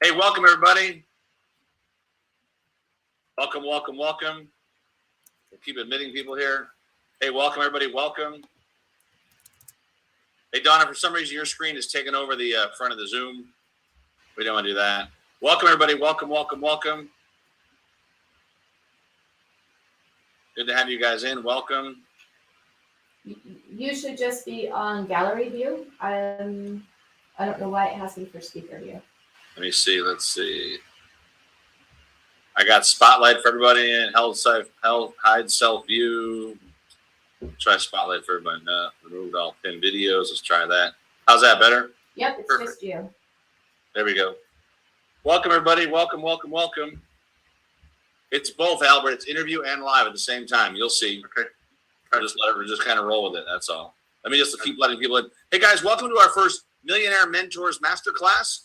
Hey, welcome everybody. Welcome, welcome, welcome. We'll keep admitting people here. Hey, welcome everybody, welcome. Hey, Donna, for some reason your screen is taking over the front of the Zoom. We don't want to do that. Welcome everybody, welcome, welcome, welcome. Good to have you guys in, welcome. You should just be on gallery view. I don't know why it has me for speaker view. Let me see, let's see. I got spotlight for everybody and hide self view. Try spotlight for everybody. No, removed all pin videos. Let's try that. How's that better? Yep, it's Perfect. just you. There we go. Welcome everybody. Welcome, welcome, welcome. It's both, Albert. It's interview and live at the same time. You'll see. Okay. Just kind of roll with it. That's all. Let me just keep letting people in. Hey guys, welcome to our first Millionaire Mentors Masterclass.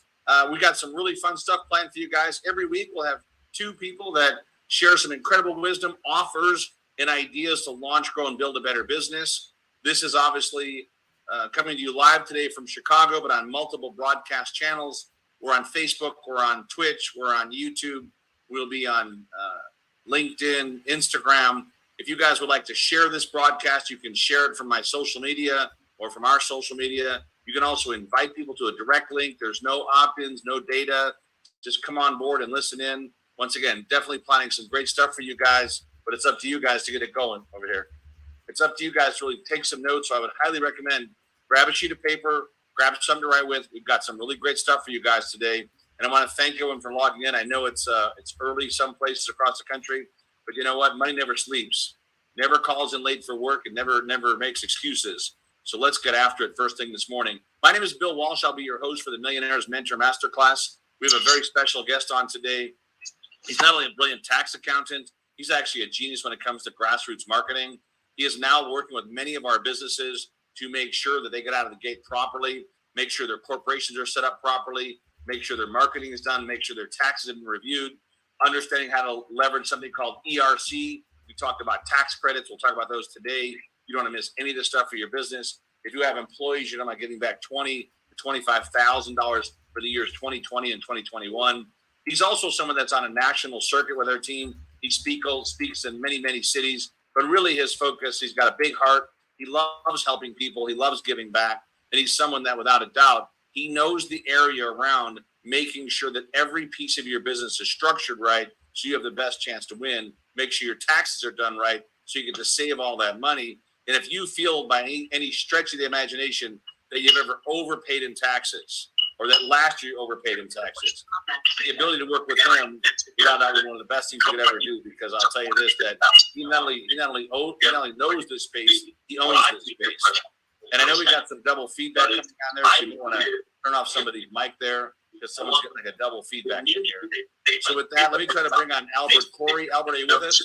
We got some really fun stuff planned for you guys. Every week we'll have two people that share some incredible wisdom, offers, and ideas to launch, grow, and build a better business. This is obviously coming to you live today from Chicago, but on multiple broadcast channels. We're on Facebook, we're on Twitch, we're on YouTube. We'll be on LinkedIn, Instagram. If you guys would like to share this broadcast, you can share it from my social media or from our social media. You can also invite people to a direct link. There's no opt-ins, no data. Just come on board and listen in. Once again, definitely planning some great stuff for you guys, but it's up to you guys to get it going over here. It's up to you guys to really take some notes. So I would highly recommend grab a sheet of paper, grab something to write with. We've got some really great stuff for you guys today. And I want to thank everyone for logging in. I know it's early some places across the country, but you know what? Money never sleeps, never calls in late for work, and never makes excuses. So let's get after it first thing this morning. My name is Bill Walsh. I'll be your host for the Millionaire's Mentor Masterclass. We have a very special guest on today. He's not only a brilliant tax accountant, he's actually a genius when it comes to grassroots marketing. He is now working with many of our businesses to make sure that they get out of the gate properly, make sure their corporations are set up properly, make sure their marketing is done, make sure their taxes have been reviewed, understanding how to leverage something called ERC. We talked about tax credits. We'll talk about those today. You don't want to miss any of this stuff for your business. If you have employees, you're not getting back $20,000 to $25,000 for the years 2020 and 2021. He's also someone that's on a national circuit with our team. He speaks in many, many cities, but really his focus, he's got a big heart. He loves helping people. He loves giving back. And he's someone that, without a doubt, he knows the area around making sure that every piece of your business is structured right so you have the best chance to win. Make sure your taxes are done right so you get to save all that money. And if you feel by any stretch of the imagination that you've ever overpaid in taxes, or that last year you overpaid in taxes, the ability to work with him without doubt is one of the best things you could ever do, because I'll tell you this, that he not only knows this space, he owns this space. And I know we got some double feedback coming on there, so you want to turn off somebody's mic there, because someone's getting like a double feedback in here. So with that, let me try to bring on Albert Corey. Albert, are you with us?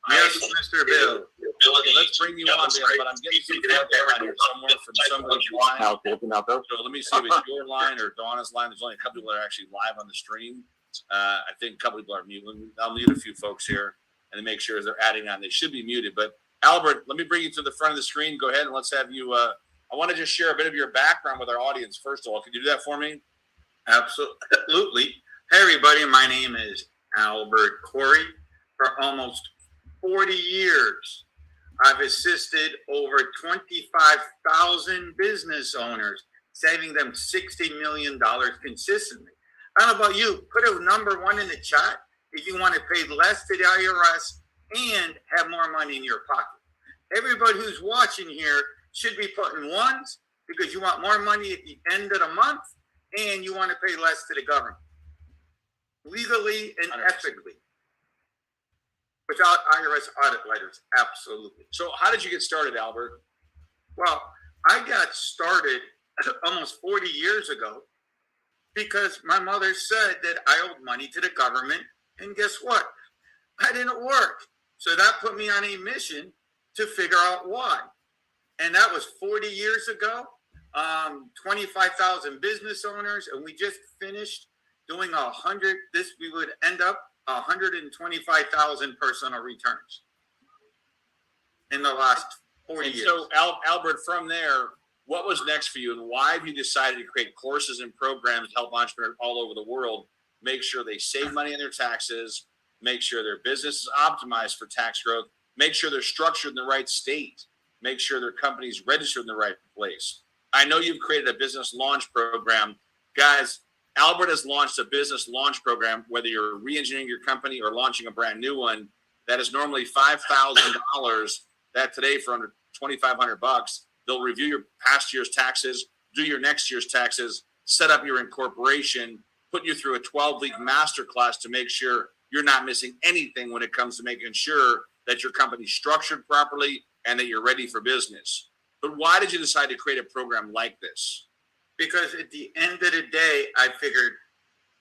Yes, Mr. Bill. Okay, let's bring you on, Bill, but I'm getting some feedback on here somewhere from somebody's line. So let me see if it's your line or Donna's line. There's only a couple people that are actually live on the stream. I think a couple people are muted. I'll mute a few folks here and make sure as they're adding on, they should be muted. But Albert, let me bring you to the front of the screen. Go ahead and let's have you. I want to just share a bit of your background with our audience. First of all, can you do that for me? Absolutely. Hey, everybody. My name is Albert Corey. For almost 40 years, I've assisted over 25,000 business owners, saving them $60 million consistently. I don't know about you. Put a number one in the chat if you want to pay less to the IRS and have more money in your pocket. Everybody who's watching here should be putting ones, because you want more money at the end of the month and you want to pay less to the government, legally and 100%. Ethically. Without IRS audit letters, absolutely. So how did you get started, Albert? Well, I got started almost 40 years ago because my mother said that I owed money to the government, and guess what? I didn't work. So that put me on a mission to figure out why. And that was 40 years ago, 25,000 business owners, and we just finished doing we would end up 125,000 personal returns in the last 40 years. So, Albert, from there, what was next for you, and why have you decided to create courses and programs to help entrepreneurs all over the world? make sure they save money on their taxes, make sure their business is optimized for tax growth, make sure they're structured in the right state, make sure their company's registered in the right place. I know you've created a business launch program. Guys, Albert has launched a business launch program, whether you're re-engineering your company or launching a brand new one, that is normally $5,000, that today for under $2,500, they'll review your past year's taxes, do your next year's taxes, set up your incorporation, put you through a 12-week MasterClass to make sure you're not missing anything when it comes to making sure that your company's structured properly and that you're ready for business. But why did you decide to create a program like this? Because at the end of the day, I figured,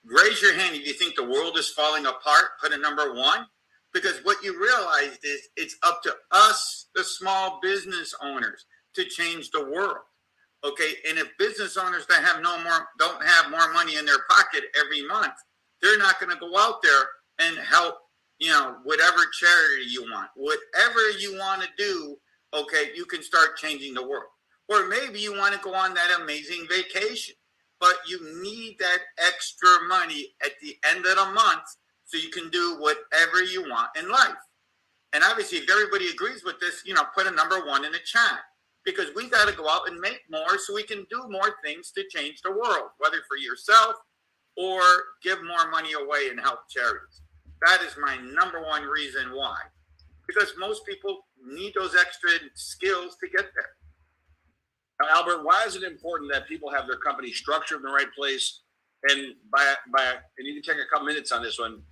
raise your hand if you think the world is falling apart, put a number 1. Because what you realized is it's up to us, the small business owners, to change the world. Okay, and if business owners that don't have more money in their pocket every month, they're not going to go out there and help, whatever charity you want, whatever you want to do. Okay, you can start changing the world. Or maybe you want to go on that amazing vacation, but you need that extra money at the end of the month so you can do whatever you want in life. And obviously, if everybody agrees with this, put a number 1 in the chat, because we got to go out and make more so we can do more things to change the world, whether for yourself or give more money away and help charities. That is my number 1 reason why, because most people need those extra skills to get there. Now, Albert, why is it important that people have their company structured in the right place? And and you can take a couple minutes on this one.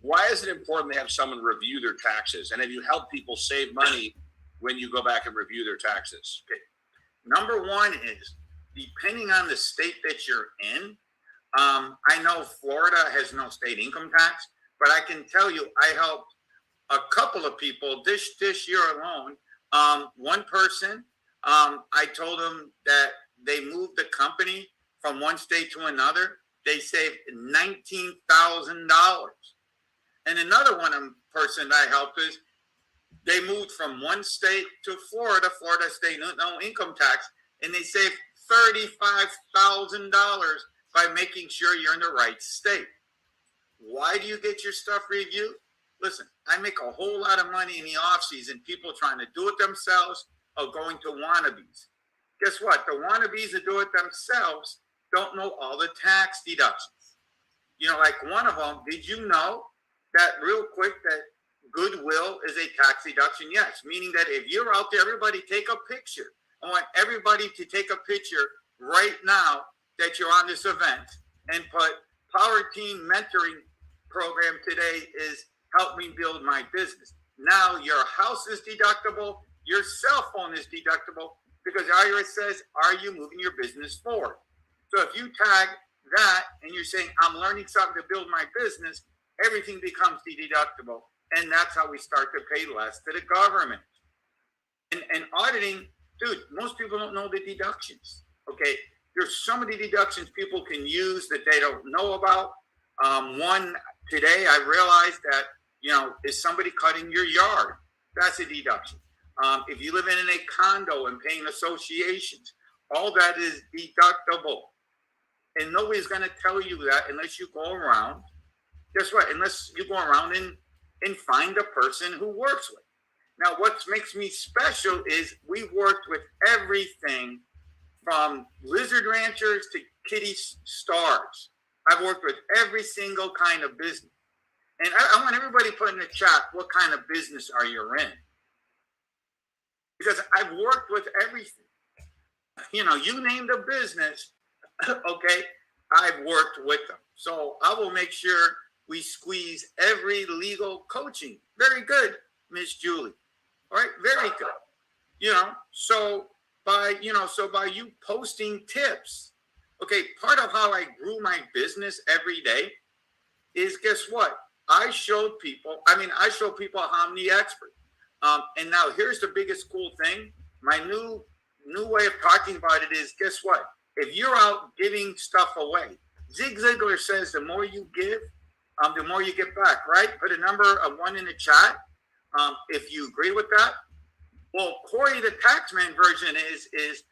Why is it important to have someone review their taxes? And have you helped people save money when you go back and review their taxes? Okay. Number 1 is, depending on the state that you're in, I know Florida has no state income tax, but I can tell you I helped a couple of people this year alone. One person, I told them that they moved the company from one state to another. They saved $19,000. And another person I helped is they moved from one state to Florida state no income tax, and they saved $35,000 by making sure you're in the right state. Why do you get your stuff reviewed? Listen, I make a whole lot of money in the off season, people trying to do it themselves or going to wannabes. Guess what? The wannabes that do it themselves don't know all the tax deductions. Like one of them, did you know that real quick that goodwill is a tax deduction? Yes, meaning that if you're out there, everybody take a picture. I want everybody to take a picture right now that you're on this event and put Powerteam mentoring program today is help me build my business. Now your house is deductible, your cell phone is deductible, because IRS says, are you moving your business forward? So if you tag that and you're saying, I'm learning something to build my business, everything becomes deductible. And that's how we start to pay less to the government. And auditing, dude, most people don't know the deductions. Okay, there's so many deductions people can use that they don't know about. One today, I realized that, is somebody cutting your yard? That's a deduction. If you live in a condo and paying associations, all that is deductible. And nobody's going to tell you that unless you go around. Guess what? Unless you go around and find a person who works with. Now, what makes me special is we worked with everything from lizard ranchers to kitty stars. I've worked with every single kind of business. And I want everybody to put in the chat, what kind of business are you in? Because I've worked with everything. You named a business, okay, I've worked with them. So I will make sure we squeeze every legal coaching. Very good, Miss Julie. All right, very good. So by you posting tips, okay, part of how I grew my business every day is, guess what? I show people how I'm the expert. And now here's the biggest cool thing. My new way of talking about it is, guess what? If you're out giving stuff away, Zig Ziglar says the more you give, the more you get back, right? Put a number of 1 in the chat if you agree with that. Well, Corey, the Taxman version is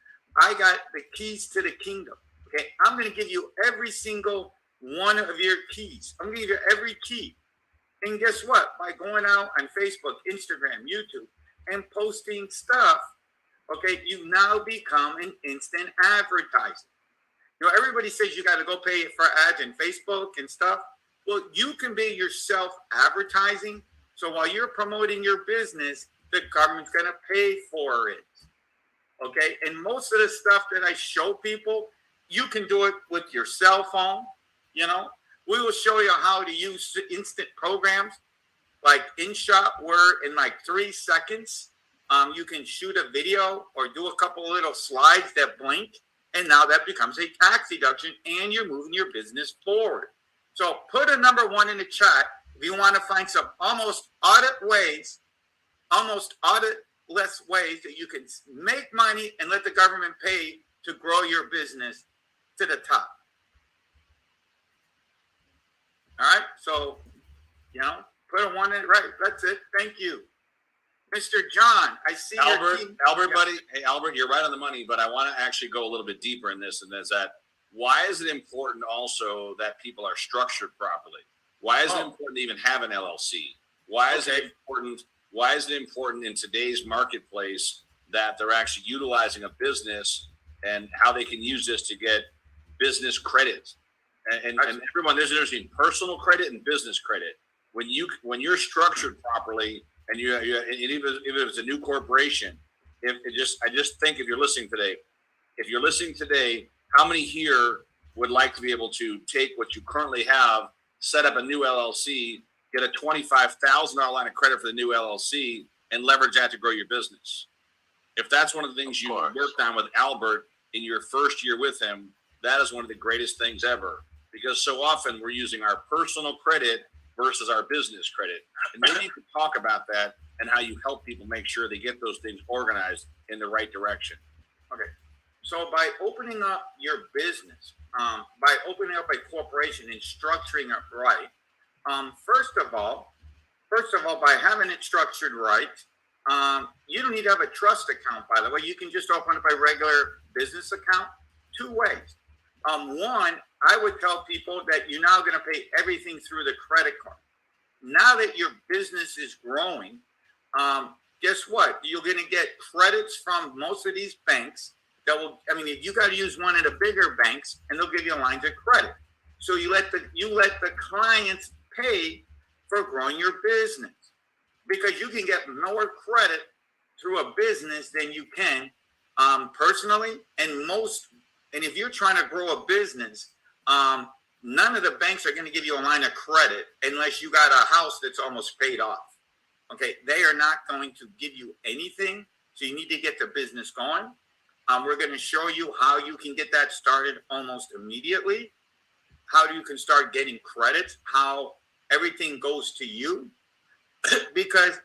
I got the keys to the kingdom. Okay, I'm going to give you every single one of your keys. I'm going to give you every key. And guess what? By going out on Facebook, Instagram, YouTube, and posting stuff, okay, you now become an instant advertiser. You know, everybody says you got to go pay for ads in Facebook and stuff. Well, you can be yourself advertising. So while you're promoting your business, the government's going to pay for it. Okay. And most of the stuff that I show people, you can do it with your cell phone. You know, we will show you how to use instant programs like InShot, where in like 3 seconds, you can shoot a video or do a couple of little slides that blink. And now that becomes a tax deduction and you're moving your business forward. So put a number 1 in the chat if you want to find some almost audit-less ways that you can make money and let the government pay to grow your business to the top. All right, so, you know, put a 1 in it, right? That's it. Thank you. Mr. John, I see Albert, buddy. Hey, Albert, you're right on the money, but I want to actually go a little bit deeper in this, and that's that. Why is it important also that people are structured properly? Why is it important to even have an LLC? Why is it important? Why is it important in today's marketplace that they're actually utilizing a business and how they can use this to get business credit? And everyone, there's interesting personal credit and business credit. When you're structured properly, and even if it's a new corporation, I just think if you're listening today, how many here would like to be able to take what you currently have, set up a new LLC, get a $25,000 line of credit for the new LLC, and leverage that to grow your business? If that's one of the things you worked on with Albert in your first year with him, that is one of the greatest things ever. Because so often we're using our personal credit versus our business credit. And maybe you could talk about that and how you help people make sure they get those things organized in the right direction. Okay. So by opening up your business, by opening up a corporation and structuring it right, first of all, by having it structured right, you don't need to have a trust account, by the way. You can just open up a regular business account 2 ways. One, I would tell people that you're now going to pay everything through the credit card. Now that your business is growing, guess what? You're going to get credits from most of these banks that will, you got to use one of the bigger banks and they'll give you lines of credit. So you let the clients pay for growing your business, because you can get more credit through a business than you can personally. And if you're trying to grow a business, none of the banks are going to give you a line of credit unless you got a house that's almost paid off. Okay, they are not going to give you anything. So you need to get the business going. We're going to show you how you can get that started almost immediately, how you can start getting credits, how everything goes to you. Because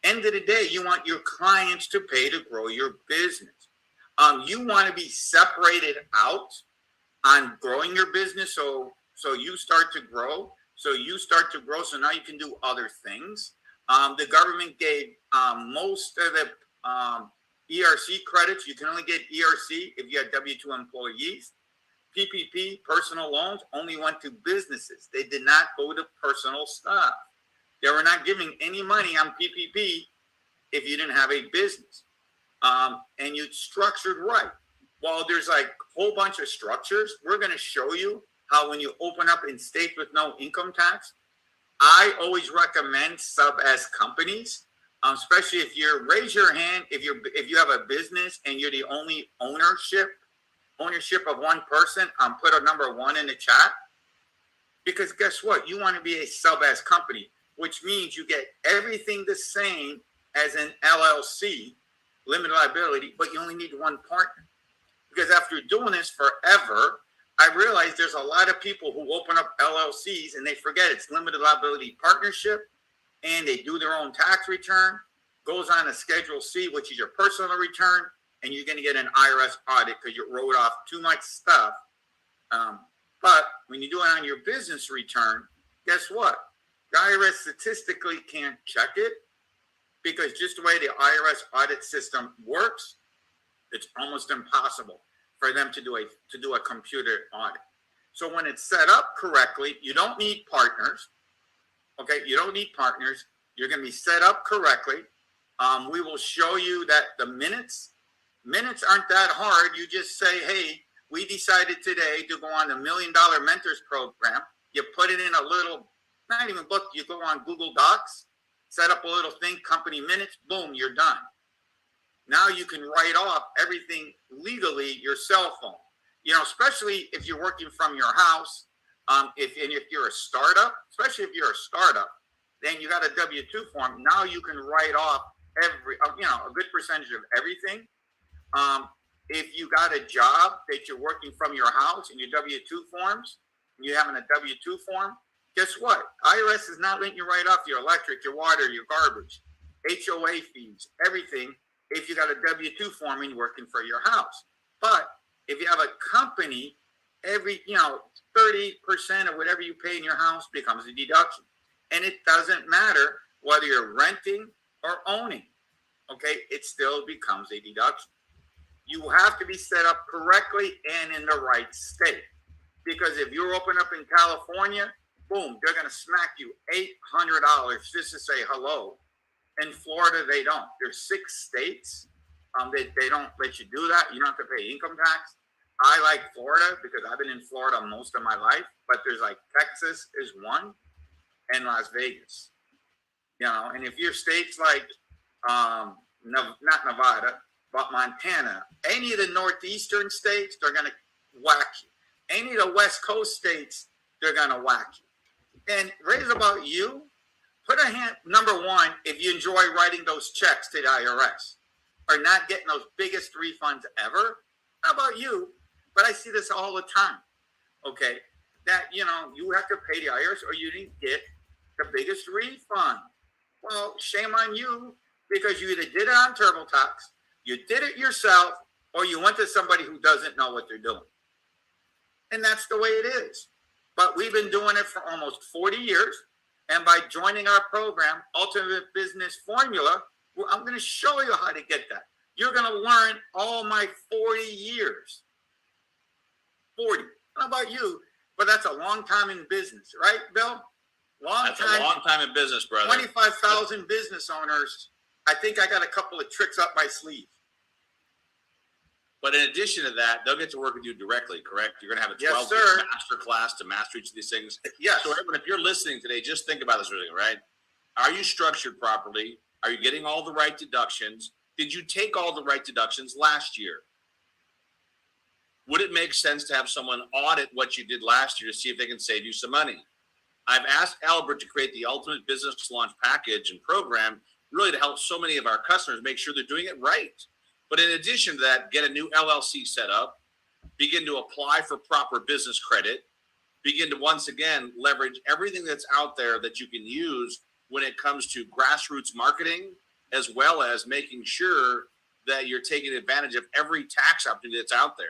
end of the day, you want your clients to pay to grow your business. You want to be separated out on growing your business, so you start to grow. So now you can do other things. The government gave most of the ERC credits. You can only get ERC if you have W-2 employees. PPP, personal loans, only went to businesses. They did not go to personal stuff. They were not giving any money on PPP if you didn't have a business. And you structured right. Well, there's like a whole bunch of structures. We're going to show you how when you open up in states with no income tax, I always recommend sub S companies, especially if you raise your hand, if you have a business and you're the only ownership of one person, put a number 1 in the chat. Because guess what? You want to be a sub S company, which means you get everything the same as an LLC, limited liability, but you only need one partner. Because after doing this forever, I realized there's a lot of people who open up LLCs and they forget it's limited liability partnership, and they do their own tax return, goes on a Schedule C, which is your personal return, and you're going to get an IRS audit because you wrote off too much stuff. But when you do it on your business return, guess what? The IRS statistically can't check it, because just the way the IRS audit system works, it's almost impossible for them to do a computer audit. So when it's set up correctly, you don't need partners. Okay, you don't need partners. You're going to be set up correctly. We will show you that the minutes aren't that hard. You just say, hey, we decided today to go on the $1 Million Mentors program. You put it in a little, not even book, you go on Google Docs, set up a little thing, company minutes, boom, you're done. Now you can write off everything legally, your cell phone. You know, especially if you're working from your house, if you're a startup, especially if you're a startup, then you got a W-2 form. Now you can write off a good percentage of everything. If you got a job that you're working from your house and your W-2 forms, and you're having a W-2 form, guess what? IRS is not letting you write off your electric, your water, your garbage, HOA fees, everything, if you got a W-2 form and you're working for your house. But if you have a company, every, 30% of whatever you pay in your house becomes a deduction. And it doesn't matter whether you're renting or owning, okay? It still becomes a deduction. You have to be set up correctly and in the right state. Because if you're open up in California, boom, they're going to smack you $800 just to say hello. In Florida, they don't. There's 6 states. They don't let you do that. You don't have to pay income tax. I like Florida because I've been in Florida most of my life, but there's like Texas is one and Las Vegas, and if your states like, not Nevada, but Montana, any of the northeastern states, they're going to whack you. Any of the West Coast states, they're going to whack you. And raise about you, put a hand, number one, if you enjoy writing those checks to the IRS or not getting those biggest refunds ever, how about you? But I see this all the time, okay, that, you have to pay the IRS or you didn't get the biggest refund. Well, shame on you because you either did it on TurboTax, you did it yourself, or you went to somebody who doesn't know what they're doing. And that's the way it is. But we've been doing it for almost 40 years. And by joining our program, Ultimate Business Formula, I'm going to show you how to get that. You're going to learn all my 40 years. 40. How about you? But that's a long time in business, right, Bill? That's a long time in business, brother. 25,000 business owners. I think I got a couple of tricks up my sleeve. But in addition to that, they'll get to work with you directly, correct? You're going to have a 12-week MasterClass to master each of these things. Yes. So everyone, if you're listening today, just think about this really, right? Are you structured properly? Are you getting all the right deductions? Did you take all the right deductions last year? Would it make sense to have someone audit what you did last year to see if they can save you some money? I've asked Albert to create the Ultimate Business Launch Package and program really to help so many of our customers make sure they're doing it right. But in addition to that, get a new LLC set up, begin to apply for proper business credit, begin to once again leverage everything that's out there that you can use when it comes to grassroots marketing, as well as making sure that you're taking advantage of every tax opportunity that's out there.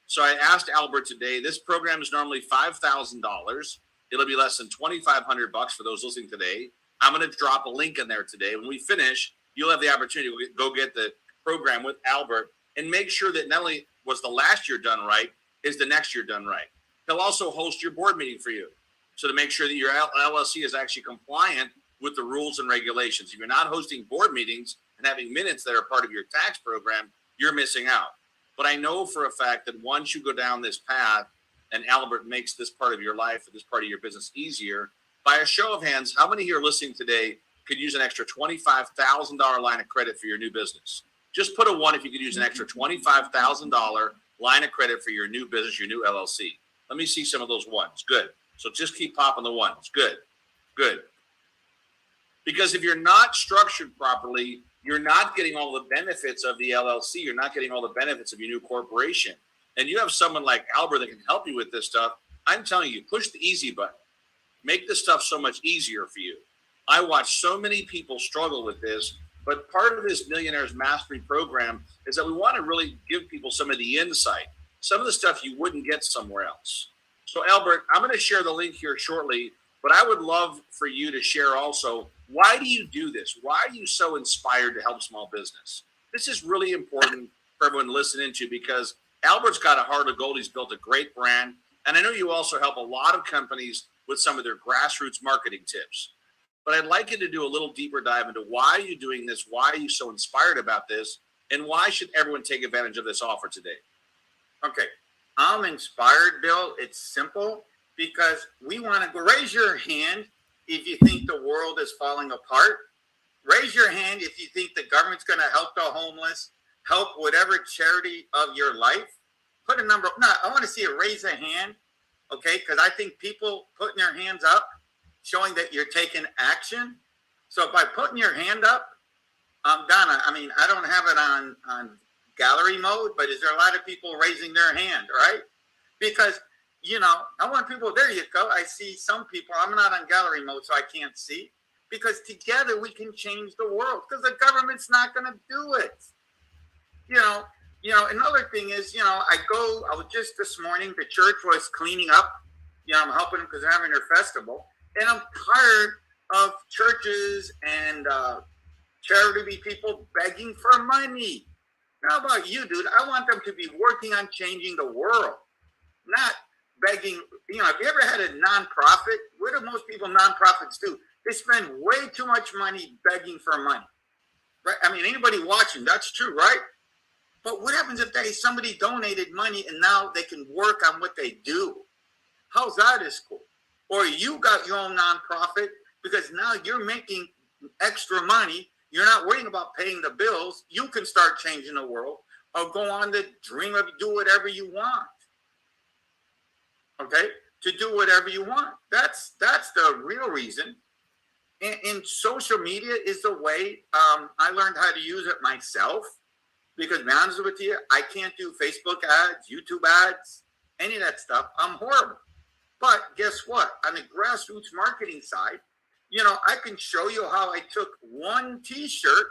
So I asked Albert today, this program is normally $5,000. It'll be less than $2,500 for those listening today. I'm going to drop a link in there today. When we finish, you'll have the opportunity to go get the program with Albert and make sure that not only was the last year done right, is the next year done right. He'll also host your board meeting for you. So to make sure that your LLC is actually compliant with the rules and regulations. If you're not hosting board meetings and having minutes that are part of your tax program, you're missing out. But I know for a fact that once you go down this path and Albert makes this part of your life, or this part of your business easier, by a show of hands, how many here listening today could use an extra $25,000 line of credit for your new business? Just put a 1 if you could use an extra $25,000 line of credit for your new business, your new LLC. Let me see some of those ones. Good. So just keep popping the ones. Good. Good. Because if you're not structured properly, you're not getting all the benefits of the LLC. You're not getting all the benefits of your new corporation. And you have someone like Albert that can help you with this stuff. I'm telling you, push the easy button. Make this stuff so much easier for you. I watch so many people struggle with this, but part of this Millionaire's Mastery program is that we want to really give people some of the insight, some of the stuff you wouldn't get somewhere else. So Albert, I'm going to share the link here shortly, but I would love for you to share also, why do you do this? Why are you so inspired to help small business? This is really important for everyone listening to, because Albert's got a heart of gold. He's built a great brand. And I know you also help a lot of companies with some of their grassroots marketing tips. But I'd like you to do a little deeper dive into why are you doing this? Why are you so inspired about this? And why should everyone take advantage of this offer today? Okay. I'm inspired, Bill. It's simple because we want to go. Raise your hand if you think the world is falling apart. Raise your hand if you think the government's going to help the homeless, help whatever charity of your life. Put a number. No, I want to see a raise a hand. Okay. Because I think people putting their hands up, showing that you're taking action. So by putting your hand up, Donna, I mean, I don't have it on gallery mode, but is there a lot of people raising their hand, right? Because, you know, I want people, there you go. I see some people, I'm not on gallery mode, so I can't see. Because together we can change the world, because the government's not going to do it. You know, another thing is, I was just this morning, the church was cleaning up. I'm helping them because they're having their festival. And I'm tired of churches and charity people begging for money. How about you, dude? I want them to be working on changing the world, not begging. Have you ever had a nonprofit? What do most people nonprofits do? They spend way too much money begging for money, right? I mean, anybody watching, that's true, right? But what happens if somebody donated money and now they can work on what they do? How's that is cool? Or you got your own nonprofit because now you're making extra money. You're not worrying about paying the bills. You can start changing the world or go on to dream of do whatever you want. Okay? To do whatever you want. That's the real reason. And social media is the way I learned how to use it myself. Because to be honest with you, I can't do Facebook ads, YouTube ads, any of that stuff. I'm horrible. But guess what? On the grassroots marketing side, I can show you how I took one shirt,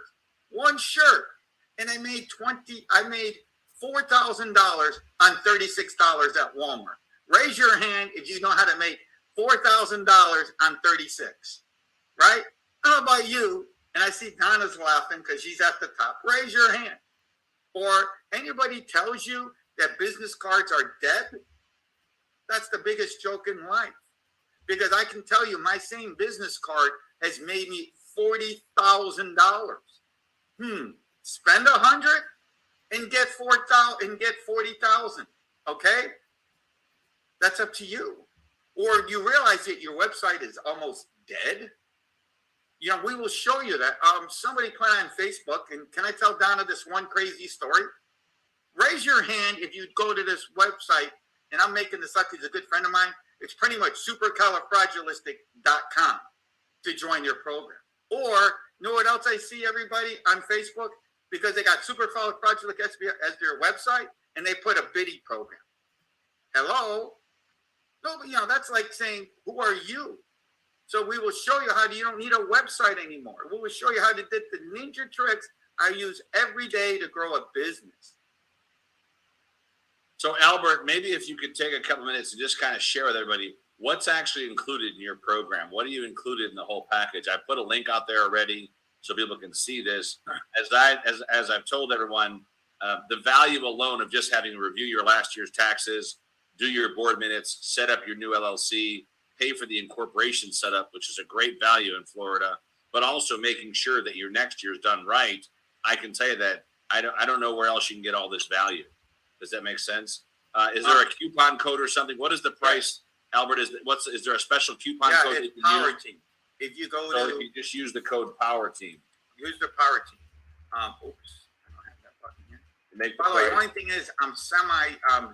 and I made $4,000 on $36 at Walmart. Raise your hand if you know how to make $4,000 on 36, right? How about you? And I see Donna's laughing because she's at the top. Raise your hand. Or anybody tells you that business cards are dead, that's the biggest joke in life. Because I can tell you my same business card has made me $40,000. Spend 100 and get 4,000 and get 40,000. Okay? That's up to you. Or you realize that your website is almost dead. We will show you that. Somebody put on Facebook, and can I tell Donna this one crazy story? Raise your hand if you go to this website, and I'm making this up. He's a good friend of mine. It's pretty much supercalifragilistic.com to join your program. Or, you know what else I see, everybody, on Facebook? Because they got supercalifragilistic as their website, and they put a bidding program. Hello? No, but, that's like saying, who are you? So we will show you how you don't need a website anymore. We will show you how to do the ninja tricks I use every day to grow a business. So Albert, maybe if you could take a couple minutes to just kind of share with everybody what's actually included in your program. What are you included in the whole package? I put a link out there already so people can see this. As I've told everyone, the value alone of just having to review your last year's taxes, do your board minutes, set up your new LLC, pay for the incorporation setup, which is a great value in Florida, but also making sure that your next year is done right. I can tell you that I don't know where else you can get all this value. Does that make sense? Is there a coupon code or something? What is the price, Albert? Is there a special coupon code? Yeah, it's Powerteam. If you go if you just use the code Powerteam. Use the Powerteam. Oops, I don't have that button here. By the way, the only thing is I'm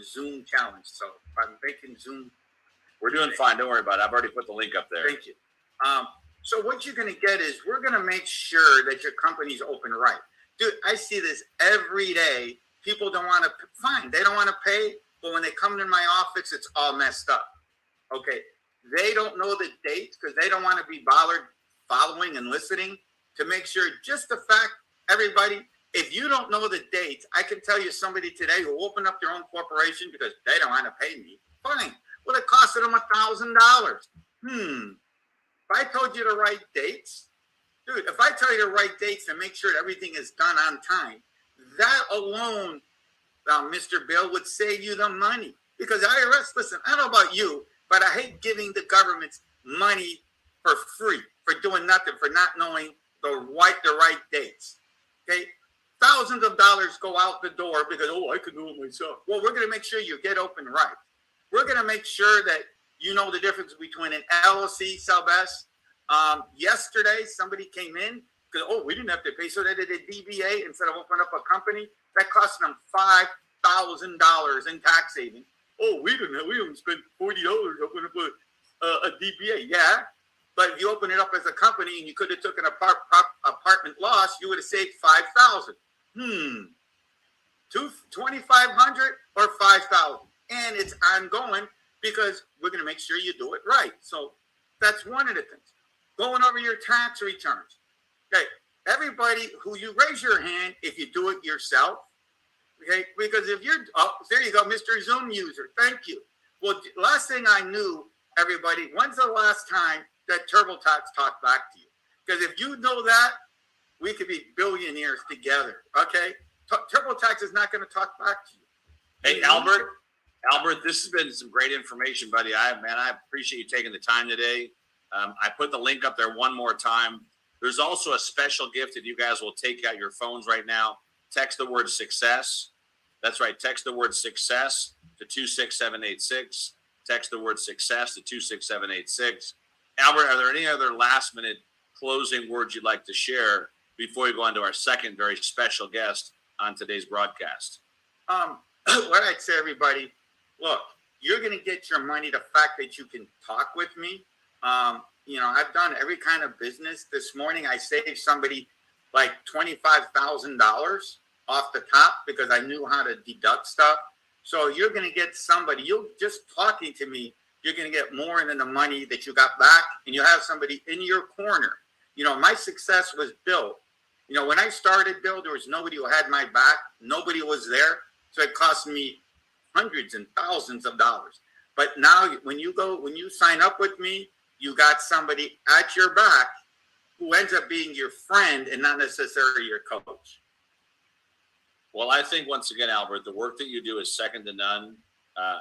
Zoom challenged, so I'm making Zoom. We're doing fine. Don't worry about it. I've already put the link up there. Thank you. So what you're going to get is we're going to make sure that your company's open right. Dude, I see this every day. People don't want to, fine, they don't want to pay, but when they come in my office, it's all messed up. Okay, they don't know the dates because they don't want to be bothered following and listening to make sure just the fact, everybody, if you don't know the dates, I can tell you somebody today who opened up their own corporation because they don't want to pay me. Fine. Well, it costed them $1,000. If I told you the right dates, dude, if I tell you the right dates and make sure everything is done on time, that alone, Mr. Bill, would save you the money. Because IRS, listen, I don't know about you, but I hate giving the government money for free, for doing nothing, for not knowing the right dates. Okay? Thousands of dollars go out the door because, I can do it myself. Well, we're going to make sure you get open right. We're going to make sure that you know the difference between an LLC, sub-S. Yesterday, somebody came in because, we didn't have to pay. So they did a DBA instead of opening up a company. That cost them $5,000 in tax savings. We didn't spend $40 opening up a DBA. Yeah. But if you open it up as a company and you could have took an apartment loss, you would have saved $5,000. $2,500 or $5,000, and it's ongoing because we're going to make sure you do it right. So that's one of the things. Going over your tax returns. Okay, everybody who you raise your hand if you do it yourself. Okay, because if you're there you go, Mr. Zoom user. Thank you. Well, last thing I knew, everybody, when's the last time that TurboTax talked back to you? Because if you know that, we could be billionaires together. Okay, TurboTax is not going to talk back to you. Hey, Albert, this has been some great information, buddy. I appreciate you taking the time today. I put the link up there one more time. There's also a special gift that you guys will take out your phones right now. Text the word success. That's right. Text the word success to 26786. Text the word success to 26786. Albert, are there any other last minute closing words you'd like to share before we go on to our second very special guest on today's broadcast? What I'd say, everybody, look, you're going to get your money. The fact that you can talk with me. I've done every kind of business. This morning, I saved somebody like $25,000 off the top because I knew how to deduct stuff. So you're going to get somebody, you just talking to me, you're going to get more than the money that you got back, and you have somebody in your corner. My success was built. When I started, Bill, there was nobody who had my back. Nobody was there. So it cost me hundreds and thousands of dollars. But now when you sign up with me, you got somebody at your back who ends up being your friend and not necessarily your coach. Well, I think once again, Albert, the work that you do is second to none.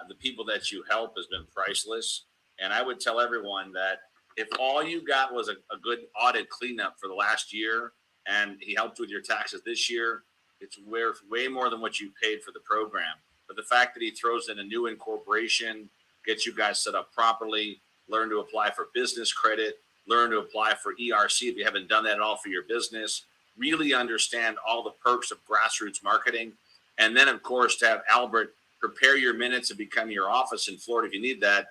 The people that you help has been priceless. And I would tell everyone that if all you got was a good audit cleanup for the last year and he helped with your taxes this year, it's worth way more than what you paid for the program. But the fact that he throws in a new incorporation, gets you guys set up properly, learn to apply for business credit, learn to apply for ERC if you haven't done that at all for your business, really understand all the perks of grassroots marketing. And then, of course, to have Albert prepare your minutes and become your office in Florida if you need that,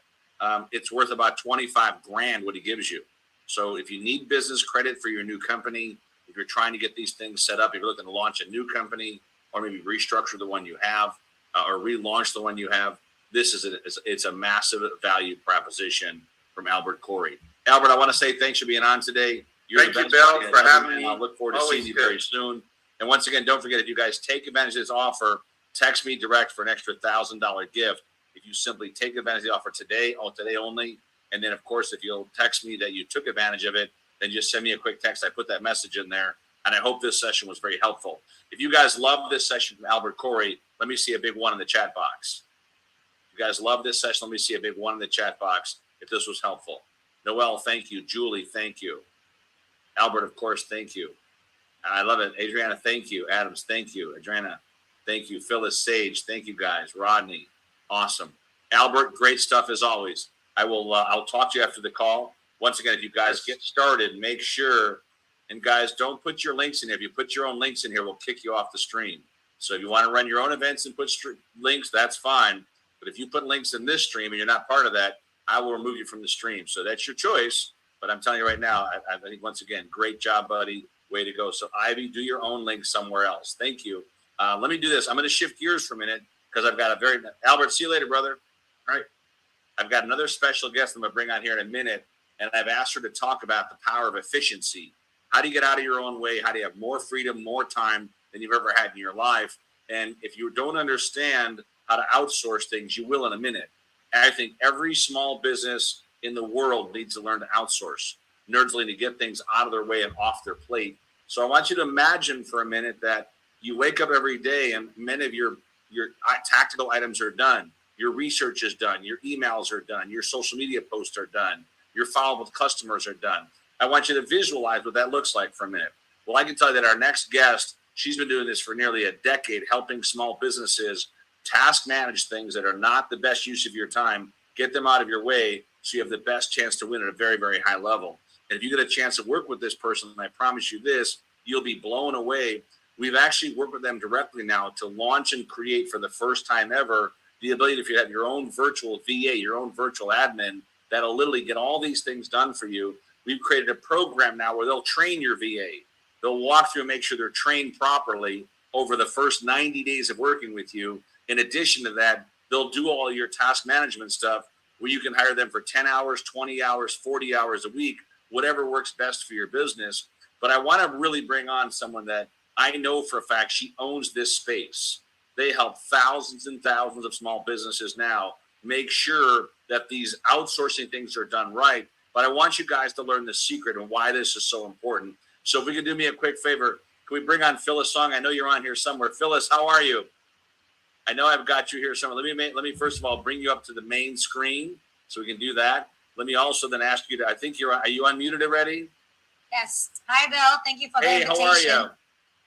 it's worth about $25,000 what he gives you. So if you need business credit for your new company, if you're trying to get these things set up, if you're looking to launch a new company or maybe restructure the one you have or relaunch the one you have, it's a massive value proposition from Albert Corey. Albert, I want to say thanks for being on today. Thank you, Bill, for having me. I look forward to seeing you very soon. And once again, don't forget, if you guys take advantage of this offer, text me direct for an extra $1,000 gift. If you simply take advantage of the offer today only. And then, of course, if you'll text me that you took advantage of it, then just send me a quick text. I put that message in there. And I hope this session was very helpful. If you guys love this session from Albert Corey, let me see a big one in the chat box. If you guys love this session, let me see a big one in the chat box if this was helpful. Noel, thank you. Julie, thank you. Albert, of course, thank you. I love it. Adriana, thank you. Adams, thank you. Adriana, thank you. Phyllis, Sage, thank you guys. Rodney, awesome. Albert, great stuff as always. I'll talk to you after the call. Once again, if you guys get started, make sure, and guys, don't put your links in here. If you put your own links in here, we'll kick you off the stream. So if you want to run your own events and put links, that's fine. But if you put links in this stream and you're not part of that, I will remove you from the stream. So that's your choice. But I'm telling you right now, I think, once again, great job, buddy. Way to go. So, Ivy, do your own link somewhere else. Thank you. Let me do this. I'm going to shift gears for a minute because I've got Albert, see you later, brother. All right. I've got another special guest I'm going to bring on here in a minute, and I've asked her to talk about the power of efficiency. How do you get out of your own way? How do you have more freedom, more time than you've ever had in your life? And if you don't understand how to outsource things, you will in a minute. And I think every small business in the world needs to learn to outsource. Nerds need to get things out of their way and off their plate. So I want you to imagine for a minute that you wake up every day and many of your tactical items are done. your research is done, your emails are done, your social media posts are done, your follow-up with customers are done. I want you to visualize what that looks like for a minute. Well, I can tell you that our next guest, she's been doing this for nearly a decade, helping small businesses task manage things that are not the best use of your time, get them out of your way so you have the best chance to win at a very, very high level. And if you get a chance to work with this person, I promise you this, you'll be blown away. We've actually worked with them directly now to launch and create for the first time ever the ability if you have your own virtual VA, your own virtual admin, that'll literally get all these things done for you. We've created a program now where they'll train your VA. They'll walk through and make sure they're trained properly over the first 90 days of working with you. In addition to that, they'll do all your task management stuff where you can hire them for 10 hours, 20 hours, 40 hours a week, whatever works best for your business. But I want to really bring on someone that I know for a fact she owns this space. They help thousands and thousands of small businesses now make sure that these outsourcing things are done right. But I want you guys to learn the secret and why this is so important. So if we could do me a quick favor, can we bring on Phyllis Song? I know you're on here somewhere. Phyllis, how are you? I know I've got you here somewhere. Let me first of all bring you up to the main screen so we can do that. Let me also then ask you to, are you unmuted already? Yes. Hi, Bill. Thank you for the invitation. Hey, how are you?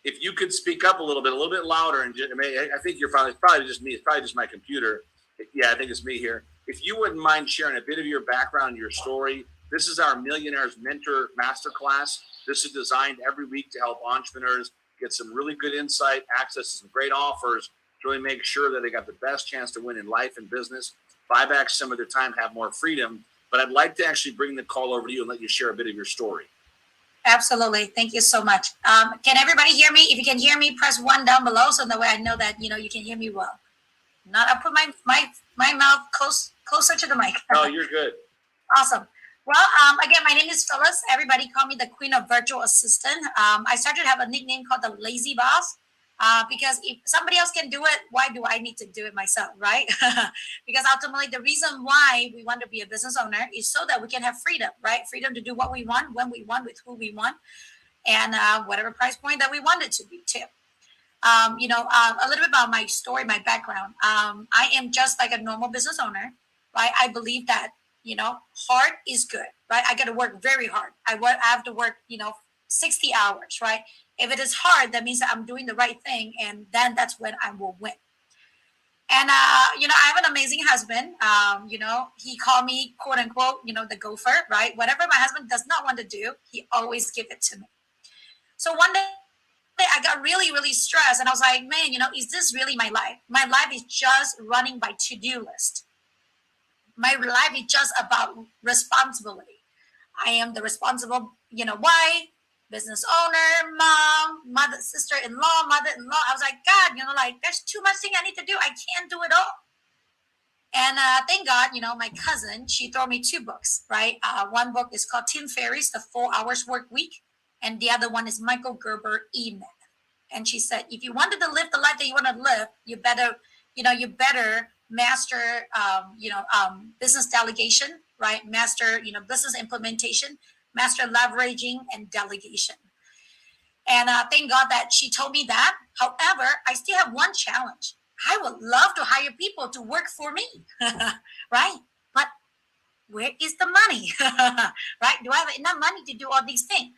If you could speak up a little bit louder, and I think you're probably, it's probably just me. It's probably just my computer. Yeah, I think it's me here. If you wouldn't mind sharing a bit of your background, your story. This is our Millionaire's Mentor MasterClass. This is designed every week to help entrepreneurs get some really good insight, access to some great offers, to really make sure that they got the best chance to win in life and business, buy back some of their time, have more freedom. But I'd like to actually bring the call over to you and let you share a bit of your story. Absolutely. Thank you so much. Can everybody hear me? If you can hear me, press 1 down below so that way I know that you can hear me well. I'll put my mouth closer to the mic. No, you're good. Awesome. Well, again, my name is Phyllis. Everybody call me the Queen of Virtual Assistant. I started to have a nickname called the Lazy Boss because if somebody else can do it, why do I need to do it myself, right? Because ultimately, the reason why we want to be a business owner is so that we can have freedom, right? Freedom to do what we want, when we want, with who we want, and whatever price point that we want it to be, too. A little bit about my story, my background. I am just like a normal business owner, right? I believe that hard is good, right? I got to work very hard. I have to work, 60 hours, right? If it is hard, that means that I'm doing the right thing, and then that's when I will win. And I have an amazing husband. He called me, quote unquote, the gopher, right? Whatever my husband does not want to do, he always give it to me. So one day I got really, really stressed, and I was like, man, is this really my life? My life is just running by to-do list. My life is just about responsibility. I am the responsible, wife, business owner, mom, mother, sister-in-law, mother-in-law. I was like, God, there's too much thing I need to do. I can't do it all. And thank God, my cousin, she threw me 2 books, right? One book is called Tim Ferriss, The 4 Hours Work Week. And the other one is Michael Gerber, E-Myth. And she said, if you wanted to live the life that you want to live, you better master, business delegation, right? Master, business implementation, master leveraging and delegation. And thank God that she told me that. However, I still have one challenge. I would love to hire people to work for me, right? But where is the money, right? Do I have enough money to do all these things?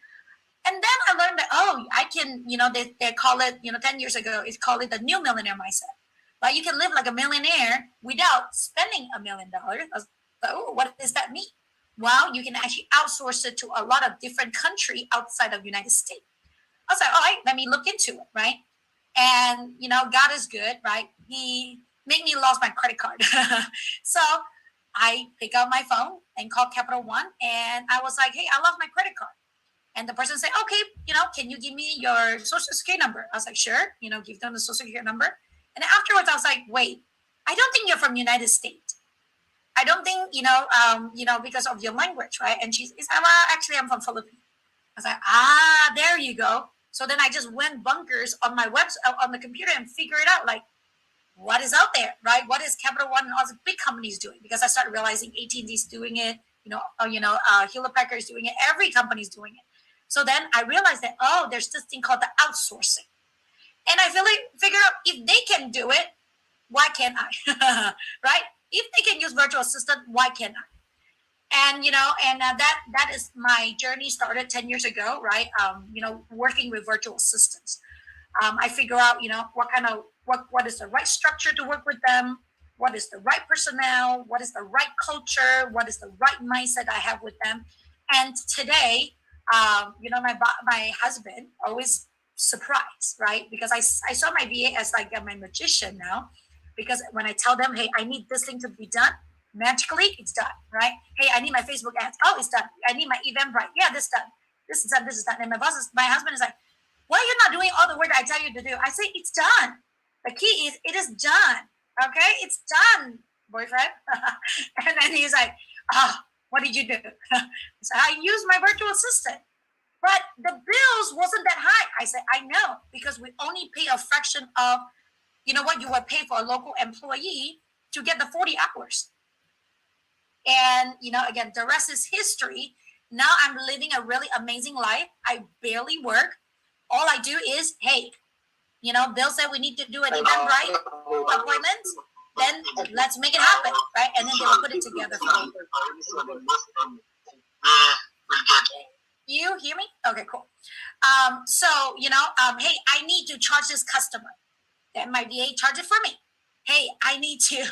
And then I learned that, I can, they call it, 10 years ago, it's called it the new millionaire mindset. Right? You can live like a millionaire without spending $1 million. I was like, what does that mean? Well, you can actually outsource it to a lot of different countries outside of the United States. I was like, all right, let me look into it, right? And, God is good, right? He made me lose my credit card. So I pick up my phone and call Capital One. And I was like, hey, I lost my credit card. And the person said, okay, can you give me your social security number? I was like, sure, give them the social security number. And afterwards, I was like, wait, I don't think you're from the United States. I don't think, because of your language, right? And she's like, well, actually, I'm from Philippines. I was like, there you go. So then I just went bonkers on my website, on the computer, and figure it out, like, what is out there, right? What is Capital One and all the big companies doing? Because I started realizing AT&T's doing it, Hewlett Packard is doing it. Every company's doing it. So then I realized that, there's this thing called the outsourcing. And I figured out if they can do it, why can't I? Right? If they can use virtual assistant, why can't I? And that is my journey started 10 years ago, right? Working with virtual assistants. I figure out, what is the right structure to work with them, what is the right personnel, what is the right culture, what is the right mindset I have with them. And today, my husband always surprised, right? Because I saw my VA as like my magician now, because when I tell them, hey, I need this thing to be done, magically it's done, right? Hey, I need my Facebook ads. Oh, it's done. I need my Eventbrite. Yeah, this is done. This is done. This is done. And my husband is like, why are you not doing all the work I tell you to do? I say, it's done. The key is, it is done. Okay, it's done, boyfriend. And then he's like, what did you do? So I used my virtual assistant. But the bills wasn't that high. I said, I know, because we only pay a fraction of, what you would pay for a local employee to get the 40 hours. And, again, the rest is history. Now I'm living a really amazing life. I barely work. All I do is, hey, Bill said we need to do an Eventbrite appointment. Then let's make it happen, right? And then they will put it together for me. You hear me? Okay, cool. Hey, I need to charge this customer. Then my VA charge it for me. Hey, I need to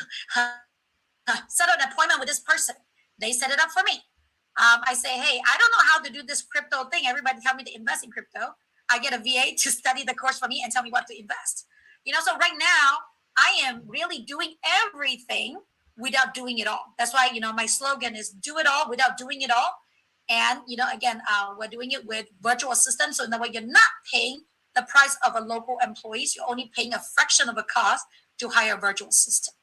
set an appointment with this person. They set it up for me. I say, hey, I don't know how to do this crypto thing. Everybody tell me to invest in crypto. I get a VA to study the course for me and tell me what to invest. So right now, I am really doing everything without doing it all. That's why, my slogan is do it all without doing it all. And, again, we're doing it with virtual assistants. So in that way, you're not paying the price of a local employee. You're only paying a fraction of a cost to hire a virtual assistant.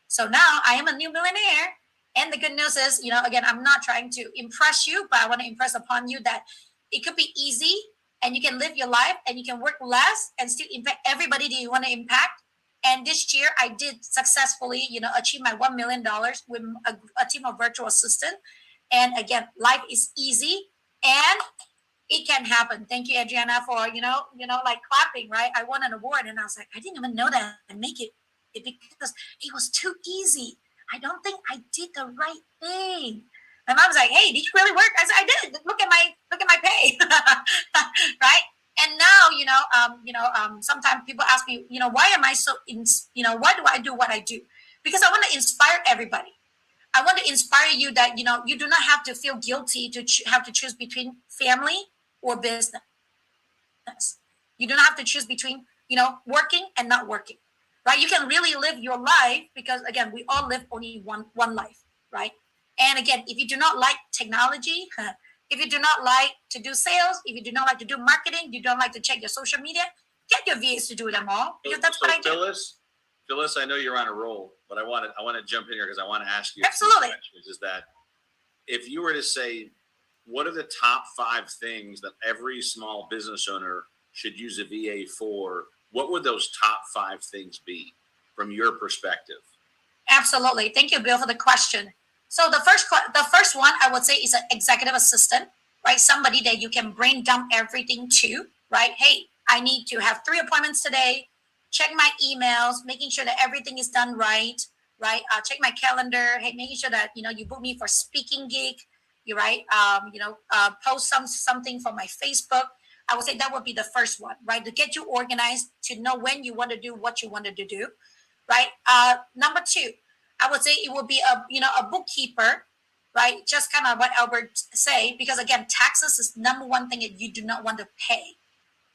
So now I am a new millionaire. And the good news is, again, I'm not trying to impress you, but I want to impress upon you that it could be easy and you can live your life and you can work less and still impact everybody that you want to impact. And this year I did successfully, achieve my $1 million with a team of virtual assistants. And again, life is easy and it can happen. Thank you, Adriana, for, like clapping, right? I won an award and I was like, I didn't even know that I make it because it was too easy. I don't think I did the right thing. My mom was like, hey, did you really work? I said, I did. Look at my pay. Right? And now, sometimes people ask me, why am I so, why do I do what I do? Because I want to inspire everybody. I want to inspire you that, you do not have to feel guilty to have to choose between family or business. You do not have to choose between, working and not working, right? You can really live your life because, again, we all live only one life, right? And again, if you do not like technology, if you do not like to do sales, if you do not like to do marketing, you don't like to check your social media, get your VAs to do them all because that's what I do. Phyllis, I know you're on a roll, but I want to jump in here because I want to ask you. Absolutely. Is that if you were to say, what are the top 5 things that every small business owner should use a VA for? What would those top 5 things be from your perspective? Absolutely. Thank you, Bill, for the question. So the first one I would say is an executive assistant, right? Somebody that you can brain dump everything to, right? Hey, I need to have 3 appointments today. Check my emails, making sure that everything is done right? Check my calendar. Hey, making sure that, you book me for speaking gig, you're right? Post something for my Facebook. I would say that would be the first one, right? To get you organized, to know when you want to do what you wanted to do, right? Number 2, I would say it would be a bookkeeper, right? Just kind of what Albert say, because again, taxes is number one thing that you do not want to pay,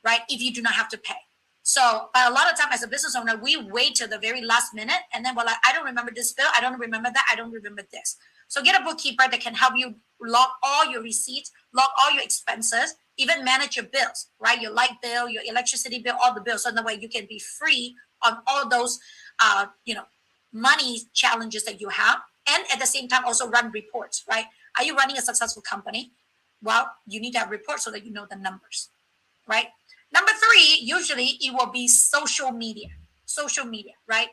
right? If you do not have to pay. So a lot of time as a business owner, we wait till the very last minute and then we're like, I don't remember this bill. I don't remember that. I don't remember this. So get a bookkeeper that can help you log all your receipts, log all your expenses, even manage your bills, right? Your light bill, your electricity bill, all the bills. So in that way you can be free on all those, money challenges that you have. And at the same time, also run reports, right? Are you running a successful company? Well, you need to have reports so that you know the numbers, right? Number 3, usually it will be social media, right?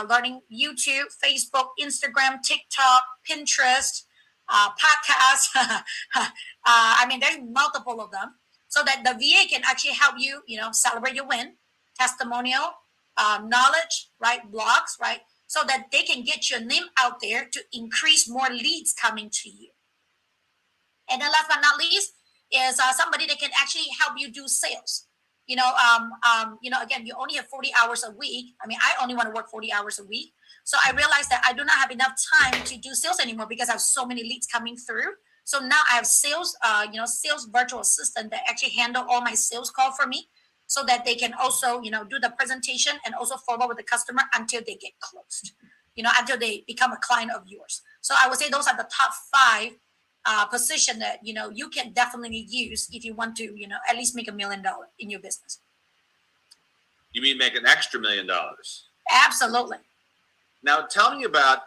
Learning YouTube, Facebook, Instagram, TikTok, Pinterest, podcasts. There's multiple of them so that the VA can actually help you, celebrate your win, testimonial, knowledge, right, blogs, right, so that they can get your name out there to increase more leads coming to you. And then last but not least is somebody that can actually help you do sales. Again, you only have 40 hours a week. I mean, I only want to work 40 hours a week. So I realized that I do not have enough time to do sales anymore because I have so many leads coming through. So now I have sales virtual assistant that actually handle all my sales call for me, so that they can also, do the presentation and also follow with the customer until they get closed, until they become a client of yours. So I would say those are the top 5 position that, you can definitely use if you want to, at least make $1 million in your business. You mean make an extra $1 million? Absolutely. Now tell me about,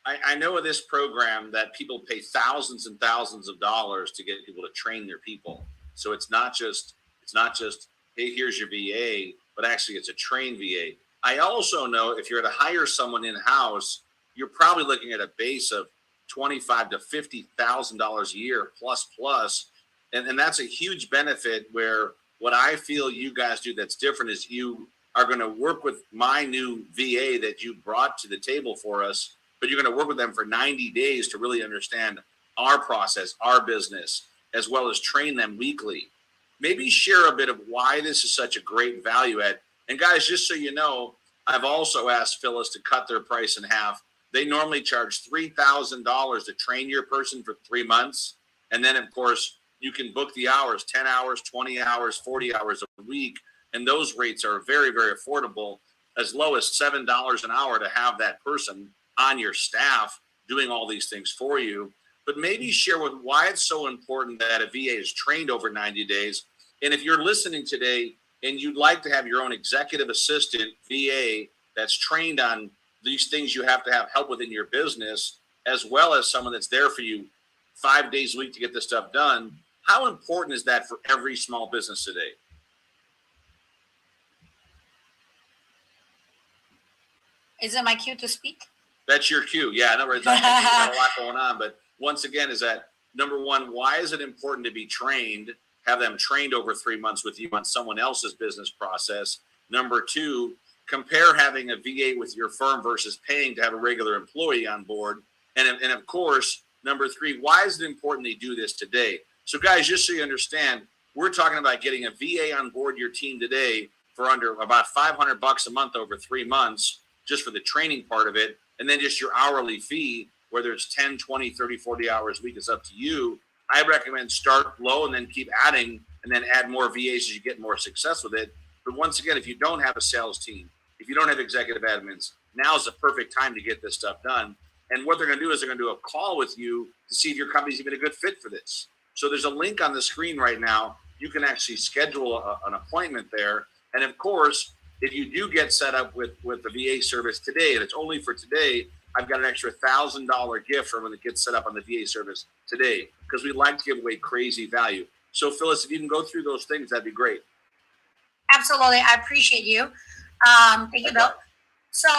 I know of this program that people pay thousands and thousands of dollars to get people to train their people. So it's not just, hey, here's your VA, but actually it's a trained VA. I also know if you're to hire someone in-house, you're probably looking at a base of $25,000 to $50,000 a year plus. And that's a huge benefit, where what I feel you guys do that's different is you are going to work with my new VA that you brought to the table for us, but you're going to work with them for 90 days to really understand our process, our business, as well as train them weekly. Maybe share a bit of why this is such a great value add. And guys, just so you know, I've also asked Phyllis to cut their price in half. They normally charge $3,000 to train your person for 3 months. And then, of course, you can book the hours, 10 hours, 20 hours, 40 hours a week. And those rates are very, very affordable, as low as $7 an hour to have that person on your staff doing all these things for you. But maybe share with why it's so important that a VA is trained over 90 days. And if you're listening today and you'd like to have your own executive assistant VA that's trained on these things you have to have help with in your business, as well as someone that's there for you 5 days a week to get this stuff done, how important is that for every small business today? Is it my cue to speak? That's your cue. Yeah, I know there's not a lot going on, but once again, is that number one, why is it important to be trained, have them trained over 3 months with you on someone else's business process? Number two, compare having a VA with your firm versus paying to have a regular employee on board. And of course, number three, why is it important they do this today? So guys, just so you understand, we're talking about getting a VA on board your team today for under about $500 a month over 3 months, just for the training part of it. And then just your hourly fee, whether it's 10, 20, 30, 40 hours a week, it's up to you. I recommend start low and then keep adding, and then add more VAs as you get more success with it. But once again, if you don't have a sales team, if you don't have executive admins, now is the perfect time to get this stuff done. And what they're going to do is they're going to do a call with you to see if your company's even a good fit for this. So there's a link on the screen right now. You can actually schedule an appointment there. And of course, if you do get set up with the VA service today, and it's only for today, I've got an extra $1,000 gift for when it gets set up on the VA service today, because we like to give away crazy value. So Phyllis, if you can go through those things, that'd be great. Absolutely. I appreciate you. Thank you, Bill. So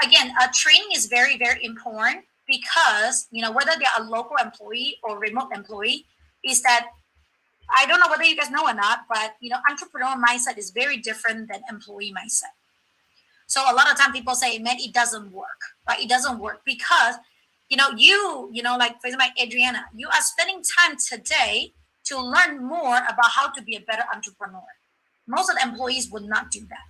again, training is very, very important, because, whether they're a local employee or remote employee, is that, I don't know whether you guys know or not, but, entrepreneur mindset is very different than employee mindset. So a lot of time people say, man, it doesn't work, right? It doesn't work because, like, for example, Adriana, you are spending time today to learn more about how to be a better entrepreneur. Most of the employees would not do that.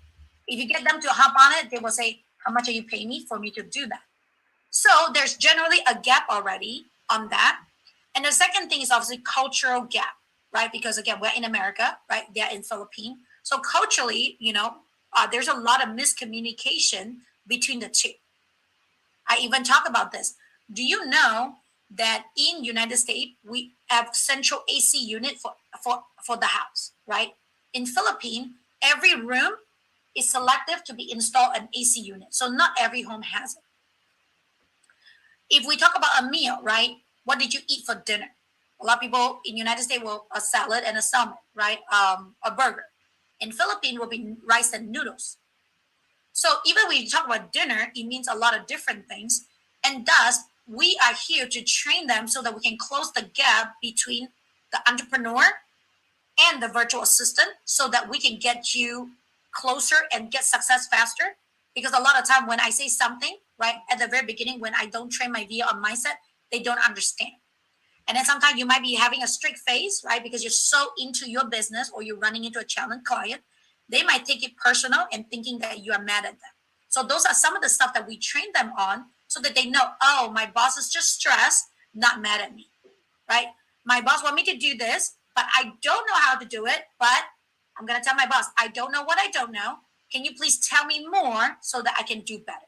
If you get them to hop on it, they will say, how much are you paying me for me to do that? So there's generally a gap already on that. And the second thing is obviously cultural gap, right? Because again, we're in America, right? They're in Philippines. So culturally, there's a lot of miscommunication between the two. I even talk about this. Do you know that in United States, we have central AC unit for the house, right? In Philippines, every room is selective to be installed an AC unit. So not every home has it. If we talk about a meal, right? What did you eat for dinner? A lot of people in United States will a salad and a salmon, right? A burger. In Philippines will be rice and noodles. So even when you talk about dinner, it means a lot of different things. And thus, we are here to train them so that we can close the gap between the entrepreneur and the virtual assistant, so that we can get you closer and get success faster. Because a lot of time when I say something, right, at the very beginning, when I don't train my VA on mindset, they don't understand. And then sometimes you might be having a strict face, right, because you're so into your business or you're running into a challenge client. They might take it personal and thinking that you are mad at them. So those are some of the stuff that we train them on so that they know, oh, my boss is just stressed, not mad at me, right? My boss want me to do this, but I don't know how to do it, but I'm going to tell my boss, I don't know what I don't know. Can you please tell me more so that I can do better?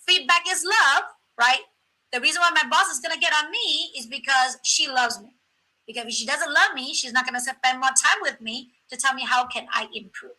Feedback is love, right? The reason why my boss is going to get on me is because she loves me. Because if she doesn't love me, she's not going to spend more time with me to tell me how can I improve.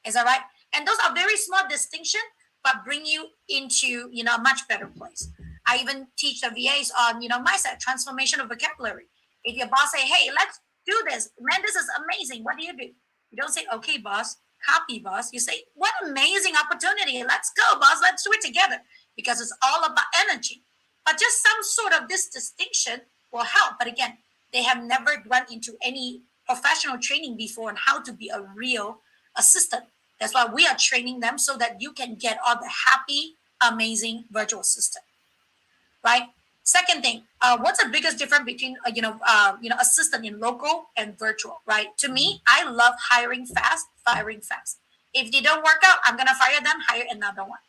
Is that right? And those are very small distinctions, but bring you into, a much better place. I even teach the VAs on, mindset, transformation of vocabulary. If your boss say, hey, let's do this. Man, this is amazing. What do? You don't say, okay, boss, copy, boss. You say, what amazing opportunity. Let's go, boss. Let's do it together. Because it's all about energy. But just some sort of this distinction will help. But again, they have never run into any professional training before on how to be a real assistant. That's why we are training them so that you can get all the happy, amazing virtual assistant, right? Second thing, what's the biggest difference between assistant in local and virtual, right? To me, I love hiring fast, firing fast. If they don't work out, I'm gonna fire them, hire another one.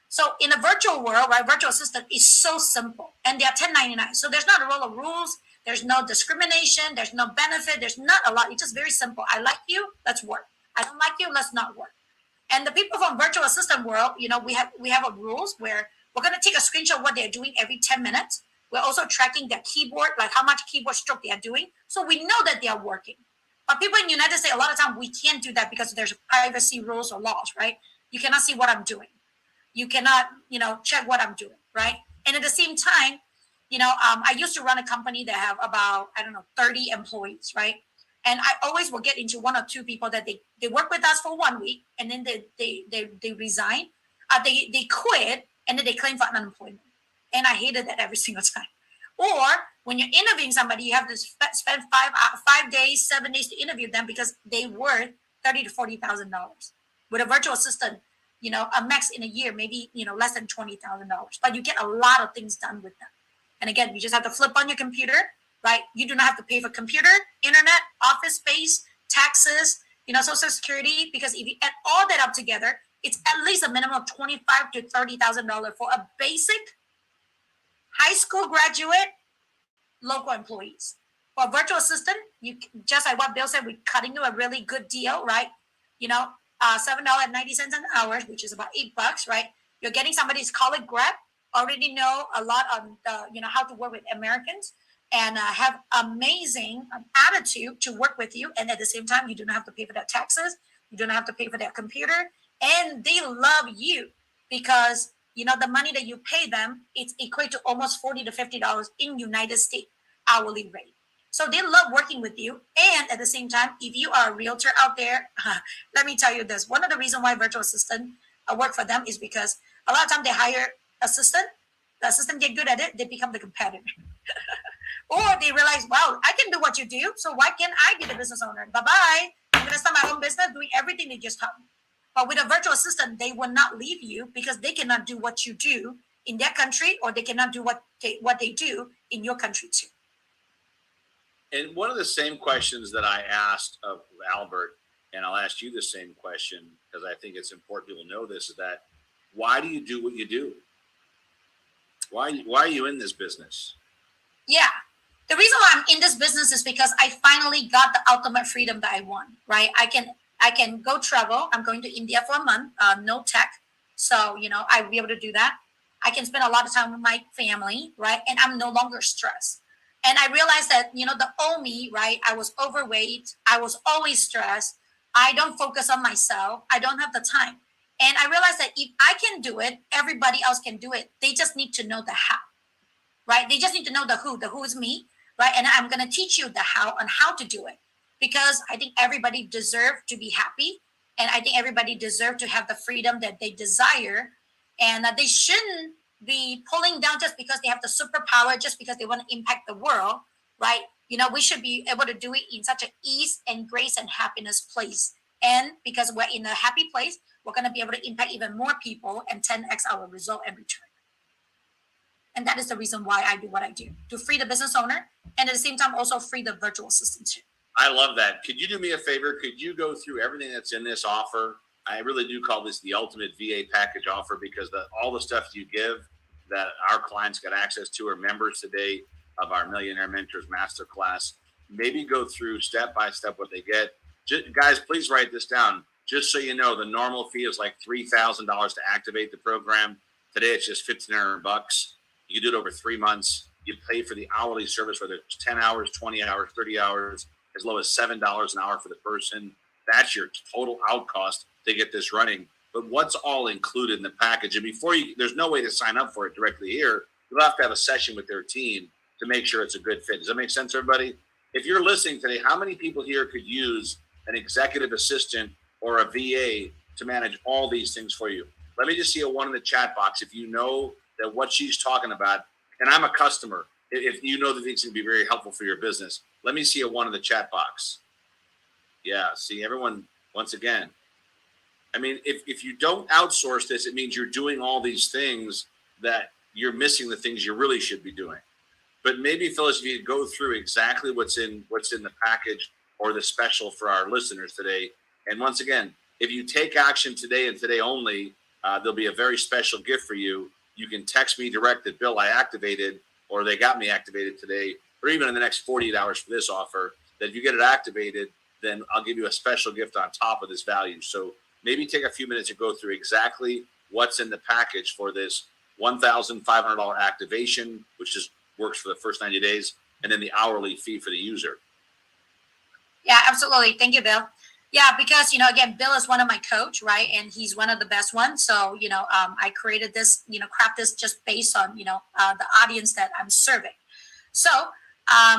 So in a virtual world, right, virtual assistant is so simple, and they are 1099. So there's not a roll of rules. There's no discrimination. There's no benefit. There's not a lot. It's just very simple. I like you. Let's work. I don't like you. Let's not work. And the people from virtual assistant world, we have a rules where we're going to take a screenshot of what they're doing every 10 minutes. We're also tracking their keyboard, like how much keyboard stroke they are doing. So we know that they are working. But people in the United States, a lot of time we can't do that because there's privacy rules or laws, right? You cannot see what I'm doing. You cannot, check what I'm doing, right? And at the same time, I used to run a company that have about, 30 employees, right? And I always will get into one or two people that they work with us for 1 week and then they resign, they quit, and then they claim for unemployment. And I hated that every single time. Or when you're interviewing somebody, you have to spend 5 days, 7 days to interview them because they worth $30,000 to $40,000. With a virtual assistant, a max in a year, maybe, less than $20,000. But you get a lot of things done with them. And again, you just have to flip on your computer, right? You do not have to pay for computer, internet, office space, taxes, Social Security, because if you add all that up together, it's at least a minimum of $25,000 to $30,000 for a basic high school graduate, local employees. For a virtual assistant, you just like what Bill said, we're cutting you a really good deal, right? $7.90 an hour, which is about $8, right? You're getting somebody's college grad, already know a lot on the, how to work with Americans, and have amazing attitude to work with you. And at the same time, you do not have to pay for their taxes. You do not have to pay for their computer. And they love you because, the money that you pay them, it's equate to almost $40 to $50 in United States hourly rate. So they love working with you. And at the same time, if you are a realtor out there, let me tell you this. One of the reasons why virtual assistant work for them is because a lot of time they hire assistant. The assistant get good at it. They become the competitor. Or they realize, wow, I can do what you do. So why can't I be the business owner? Bye-bye. I'm going to start my own business doing everything they just taught me. But with a virtual assistant, they will not leave you because they cannot do what you do in their country, or they cannot do what they do in your country too. And one of the same questions that I asked of Albert, and I'll ask you the same question because I think it's important people know this, is that why do you do what you do? Why are you in this business? Yeah. The reason why I'm in this business is because I finally got the ultimate freedom that I want, right? I can go travel. I'm going to India for a month, no tech. So, I'll be able to do that. I can spend a lot of time with my family, right? And I'm no longer stressed. And I realized that, the old me, right? I was overweight. I was always stressed. I don't focus on myself. I don't have the time. And I realized that if I can do it, everybody else can do it. They just need to know the how, right? They just need to know the who. The who is me, right? And I'm going to teach you the how on how to do it, because I think everybody deserves to be happy. And I think everybody deserves to have the freedom that they desire. And they shouldn't be pulling down just because they have the superpower, just because they want to impact the world, right? We should be able to do it in such an ease and grace and happiness place And because we're in a happy place, we're going to be able to impact even more people and 10x our result and return. And that is the reason why I do what I do, to free the business owner and at the same time also free the virtual assistant too. I love that. Could you do me a favor? Could you go through everything that's in this offer? I really do call this the ultimate VA package offer because all the stuff you give that our clients got access to are members today of our Millionaire Mentors Masterclass. Maybe go through step by step what they get. Guys, please write this down. Just so you know, the normal fee is like $3,000 to activate the program. Today it's just $1,500. You do it over 3 months. You pay for the hourly service, whether it's 10 hours, 20 hours, 30 hours, as low as $7 an hour for the person. That's your total out cost to get this running. But what's all included in the package? And there's no way to sign up for it directly here. You'll have to have a session with their team to make sure it's a good fit. Does that make sense, everybody? If you're listening today, how many people here could use an executive assistant or a VA to manage all these things for you? Let me just see a one in the chat box if you know that what she's talking about, and I'm a customer, if you know that things can be very helpful for your business. Let me see a one in the chat box. Yeah, see everyone, once again. I mean, if you don't outsource this, it means you're doing all these things that you're missing the things you really should be doing. But maybe, Phyllis, if you could go through exactly what's in the package or the special for our listeners today. And once again, if you take action today and today only, there'll be a very special gift for you. You can text me direct that, Bill, I activated, or they got me activated today, or even in the next 48 hours for this offer, that if you get it activated, then I'll give you a special gift on top of this value. So maybe take a few minutes to go through exactly what's in the package for this $1,500 activation, which works for the first 90 days, and then the hourly fee for the user. Yeah, absolutely. Thank you, Bill. Yeah, because, again, Bill is one of my coach, right? And he's one of the best ones. So, I created this, craft this just based on, the audience that I'm serving. So,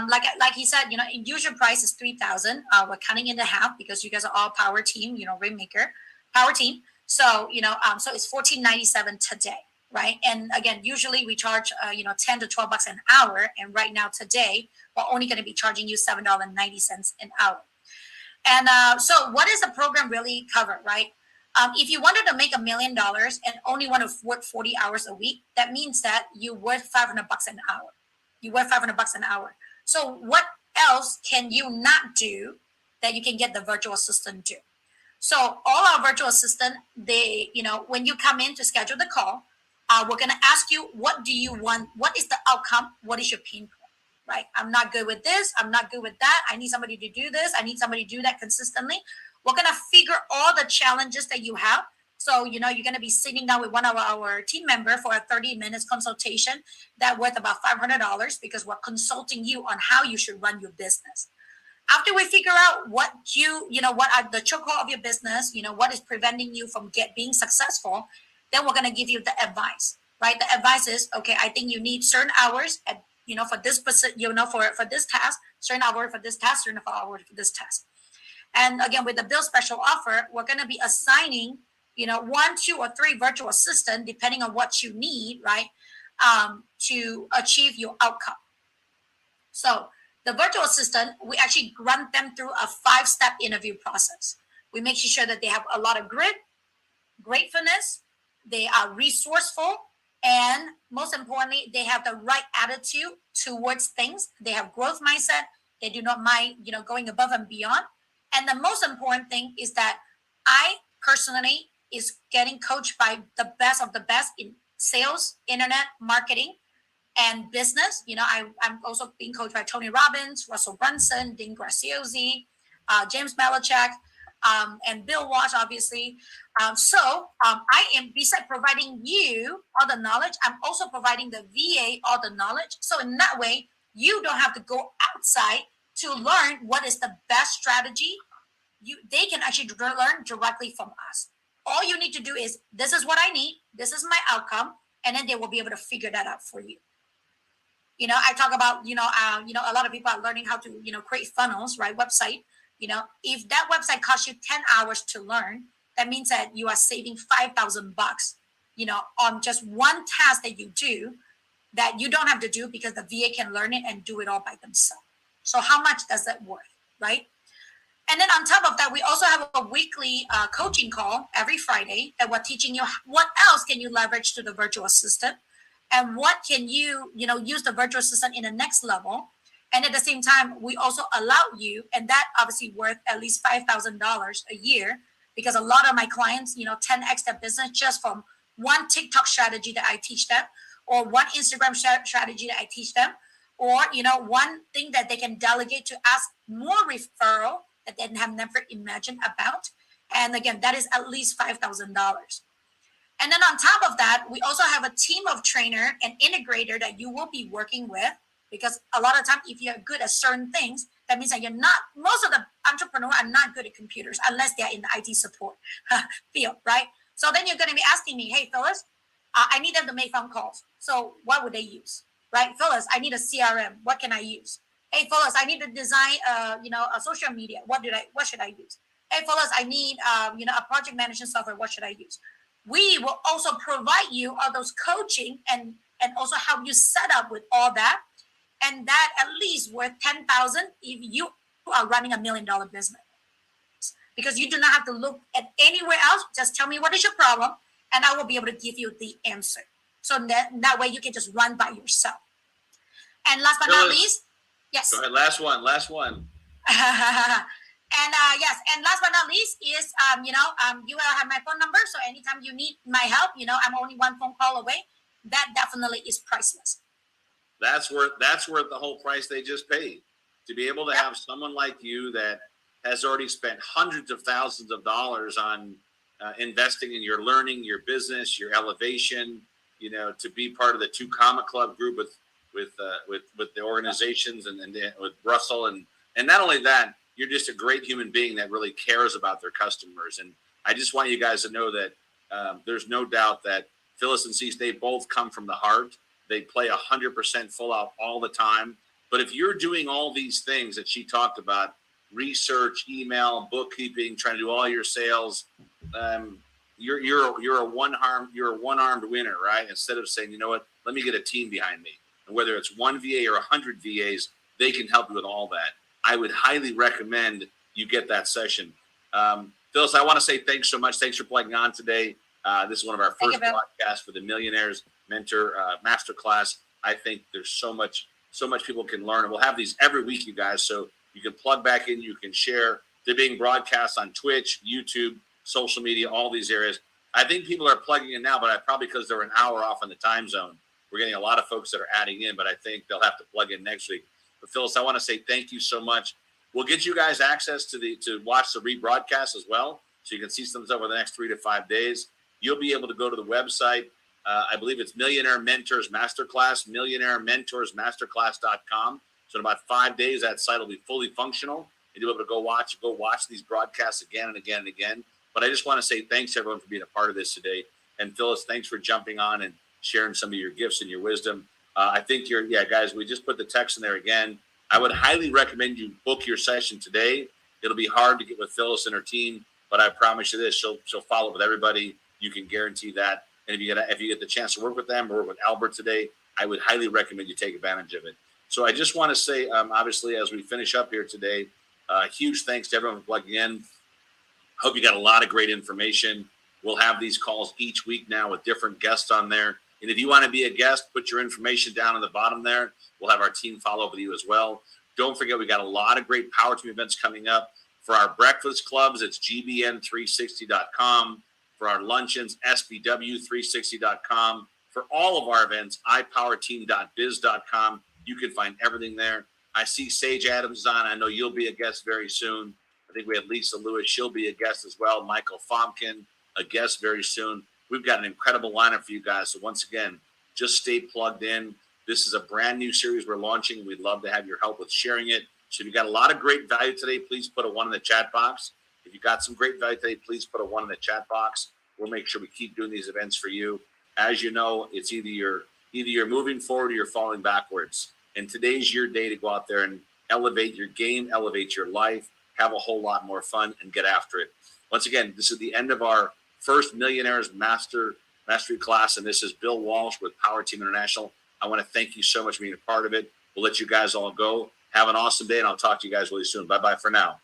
like he said, in usual price is $3,000. We're cutting into half because you guys are all Powerteam, Rainmaker, Powerteam. So, so it's $14.97 today, right? And again, usually we charge, 10 to 12 bucks an hour. And right now today, we're only going to be charging you $7.90 an hour. And so what does the program really cover, right? If you wanted to make $1 million and only want to work 40 hours a week, that means that you're worth $500 an hour. You're worth $500 an hour. So what else can you not do that you can get the virtual assistant do? So all our virtual assistant, they, when you come in to schedule the call, we're going to ask you, what do you want? What is the outcome? What is your pain point? Right? I'm not good with this. I'm not good with that. I need somebody to do this. I need somebody to do that consistently. We're going to figure all the challenges that you have. So, you're going to be sitting down with one of our team members for a 30 minutes consultation that worth about $500 because we're consulting you on how you should run your business. After we figure out what what are the chokehold of your business, what is preventing you from being successful, then we're going to give you the advice, right? The advice is, okay, I think you need certain hours at for this for this task, certain hour for this task, certain hour for this task. And again, with the Bill special offer, we're going to be assigning, 1, 2, or 3 virtual assistants, depending on what you need, right, to achieve your outcome. So the virtual assistant, we actually run them through a 5-step interview process. We make sure that they have a lot of grit, gratefulness, they are resourceful, and most importantly, they have the right attitude towards things. They have growth mindset. They do not mind, going above and beyond. And the most important thing is that I personally is getting coached by the best of the best in sales, internet, marketing, and business. I'm also being coached by Tony Robbins, Russell Brunson, Dean Graziosi, James Malachek, and Bill Walsh, obviously. So I am, besides providing you all the knowledge, I'm also providing the VA all the knowledge. So in that way, you don't have to go outside to learn what is the best strategy. They can actually learn directly from us. All you need to do is, this is what I need, this is my outcome, and then they will be able to figure that out for you. I talk about, a lot of people are learning how to, create funnels, right? Website. If that website costs you 10 hours to learn, that means that you are saving $5,000, on just one task that you do that you don't have to do because the VA can learn it and do it all by themselves. So how much does that worth, right? And then on top of that, we also have a weekly coaching call every Friday that we're teaching you what else can you leverage to the virtual assistant, and what can you use the virtual assistant in the next level. And at the same time, we also allow you, and that obviously worth at least $5,000 a year, because a lot of my clients, 10x their business just from one TikTok strategy that I teach them, or one Instagram strategy that I teach them, or one thing that they can delegate to ask more referral that they have never imagined about. And again, that is at least $5,000. And then on top of that, we also have a team of trainer and integrator that you will be working with, because a lot of times if you're good at certain things, that means that most of the entrepreneurs are not good at computers unless they're in the IT support field, right? So then you're going to be asking me, hey, Phyllis, I need them to make phone calls. So what would they use, right? Phyllis, I need a CRM. What can I use? Hey, Phyllis, I need to design, a social media. What should I use? Hey, Phyllis, I need, a project management software. What should I use? We will also provide you all those coaching and also help you set up with all that. And that at least worth $10,000 if you are running $1 million business, because you do not have to look at anywhere else. Just tell me what is your problem, and I will be able to give you the answer. So that way you can just run by yourself. And last but not least, yes. Go ahead. Last one. And yes, and last but not least is you will have my phone number. So anytime you need my help, I'm only one phone call away. That definitely is priceless. That's worth the whole price they just paid, to be able to have someone like you that has already spent hundreds of thousands of dollars on investing in your learning, your business, your elevation. To be part of the 2 Comma Club group with the organizations and with Russell, and not only that, you're just a great human being that really cares about their customers. And I just want you guys to know that there's no doubt that Phyllis and Cease, they both come from the heart. They play 100% full out all the time. But if you're doing all these things that she talked about, research, email, bookkeeping, trying to do all your sales, you're a one-armed winner, right? Instead of saying, you know what, let me get a team behind me. And whether it's 1 VA or 100 VAs, they can help you with all that. I would highly recommend you get that session. Phyllis, I want to say thanks so much. Thanks for playing on today. This is one of our first podcasts for the Millionaires Mentor MasterClass. I think there's so much people can learn. And we'll have these every week, you guys, so you can plug back in, you can share. They're being broadcast on Twitch, YouTube, social media, all these areas. I think people are plugging in now, but probably because they're an hour off in the time zone. We're getting a lot of folks that are adding in, but I think they'll have to plug in next week. But Phyllis, I want to say thank you so much. We'll get you guys access to watch the rebroadcast as well, so you can see some stuff over the next 3 to 5 days. You'll be able to go to the website. I believe it's Millionaire Mentors Masterclass, MillionaireMentorsMasterclass.com. So in about 5 days, that site will be fully functional, and you'll be able to go watch these broadcasts again and again and again. But I just want to say thanks to everyone for being a part of this today. And Phyllis, thanks for jumping on and sharing some of your gifts and your wisdom. I think guys, we just put the text in there again. I would highly recommend you book your session today. It'll be hard to get with Phyllis and her team, but I promise you this, she'll follow up with everybody. You can guarantee that. And if you get the chance to work with them or work with Albert today, I would highly recommend you take advantage of it. So I just want to say, obviously, as we finish up here today, huge thanks to everyone for plugging in. Hope you got a lot of great information. We'll have these calls each week now with different guests on there. And if you want to be a guest, put your information down on the bottom there. We'll have our team follow up with you as well. Don't forget, we got a lot of great Powerteam events coming up. For our breakfast clubs, it's gbn360.com. For our luncheons, sbw360.com. For all of our events, ipowerteam.biz.com. You can find everything there. I see Sage Adams is on. I know you'll be a guest very soon. I think we had Lisa Lewis. She'll be a guest as well. Michael Fomkin, a guest very soon. We've got an incredible lineup for you guys. So once again, just stay plugged in. This is a brand new series we're launching. We'd love to have your help with sharing it. So if you got a lot of great value today, please put a 1 in the chat box. If you got some great value today, please put a 1 in the chat box. We'll make sure we keep doing these events for you. As you know, it's either you're moving forward or you're falling backwards. And today's your day to go out there and elevate your game, elevate your life, have a whole lot more fun, and get after it. Once again, this is the end of our first Millionaires Mastery class, and this is Bill Walsh with Powerteam International. I want to thank you so much for being a part of it. We'll let you guys all go. Have an awesome day, and I'll talk to you guys really soon. Bye-bye for now.